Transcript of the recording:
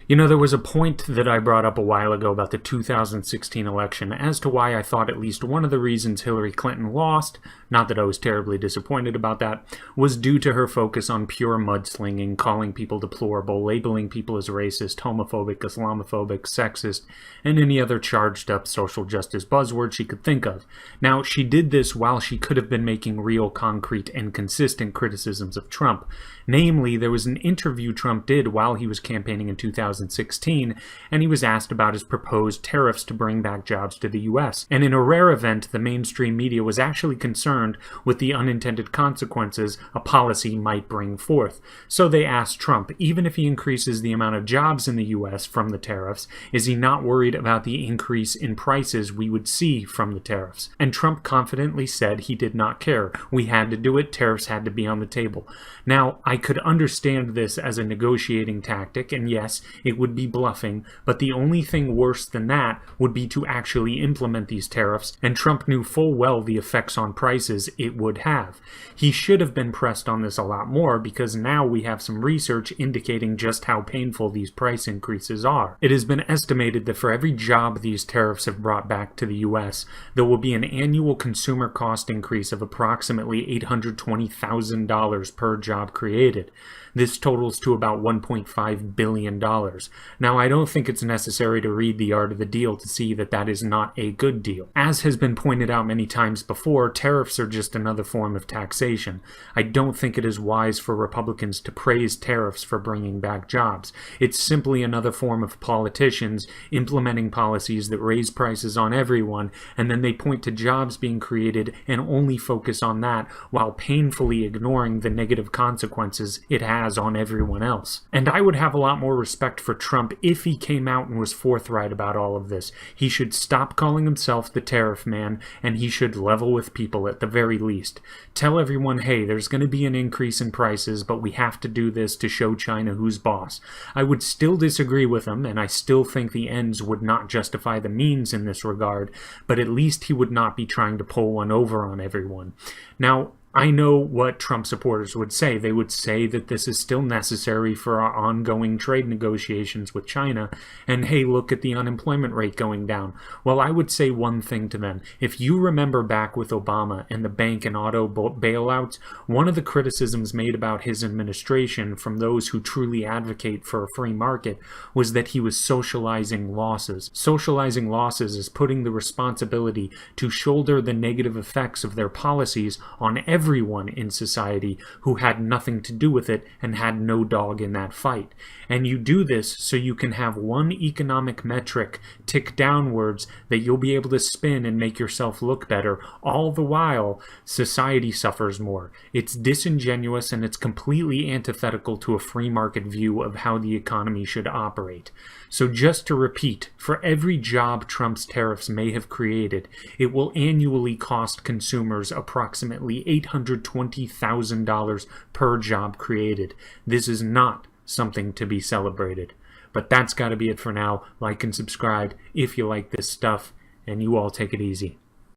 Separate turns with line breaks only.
You know, there was a point that I brought up a while ago about the 2016 election as to why I thought at least one of the reasons Hillary Clinton lost, not that I was terribly disappointed about that, was due to her focus on pure mudslinging, calling people deplorable, labeling people as racist, homophobic, Islamophobic, sexist, and any other charged up social justice buzzword she could think of. Now, she did this while she could have been making real, concrete, and consistent criticisms of Trump. Namely, there was an interview Trump did while he was campaigning in 2016, and he was asked about his proposed tariffs to bring back jobs to the US. And in a rare event, the mainstream media was actually concerned with the unintended consequences a policy might bring forth. So they asked Trump, even if he increases the amount of jobs in the US from the tariffs, is he not worried about the increase in prices we would see from the tariffs? And Trump confidently said he did not care. We had to do it. Tariffs had to be on the table. Now, I could understand this as a negotiating tactic, and yes, it would be bluffing, but the only thing worse than that would be to actually implement these tariffs, and Trump knew full well the effects on prices it would have. He should have been pressed on this a lot more, because now we have some research indicating just how painful these price increases are. It has been estimated that for every job these tariffs have brought back to the US, there will be an annual consumer cost increase of approximately $820,000 per job created. This totals to about $1.5 billion. Now, I don't think it's necessary to read The Art of the Deal to see that that is not a good deal. As has been pointed out many times before, tariffs are just another form of taxation. I don't think it is wise for Republicans to praise tariffs for bringing back jobs. It's simply another form of politicians implementing policies that raise prices on everyone, and then they point to jobs being created and only focus on that while painfully ignoring the negative consequences it has on everyone else. And I would have a lot more respect for Trump if he came out and was forthright about all of this. He should stop calling himself the tariff man, and he should level with people at the very least. Tell everyone, hey, there's going to be an increase in prices, but we have to do this to show China who's boss. I would still disagree with him, and I still think the ends would not justify the means in this regard, but at least he would not be trying to pull one over on everyone. Now, I know what Trump supporters would say. They would say that this is still necessary for our ongoing trade negotiations with China, and hey, look at the unemployment rate going down. Well, I would say one thing to them. If you remember back with Obama and the bank and auto bailouts, one of the criticisms made about his administration from those who truly advocate for a free market was that he was socializing losses. Socializing losses is putting the responsibility to shoulder the negative effects of their policies on everyone in society who had nothing to do with it and had no dog in that fight. And you do this so you can have one economic metric tick downwards that you'll be able to spin and make yourself look better. All the while, society suffers more. It's disingenuous and it's completely antithetical to a free market view of how the economy should operate. So just to repeat, for every job Trump's tariffs may have created, it will annually cost consumers approximately $820,000 per job created. This is not something to be celebrated. But that's got to be it for now. Like and subscribe if you like this stuff, and you all take it easy.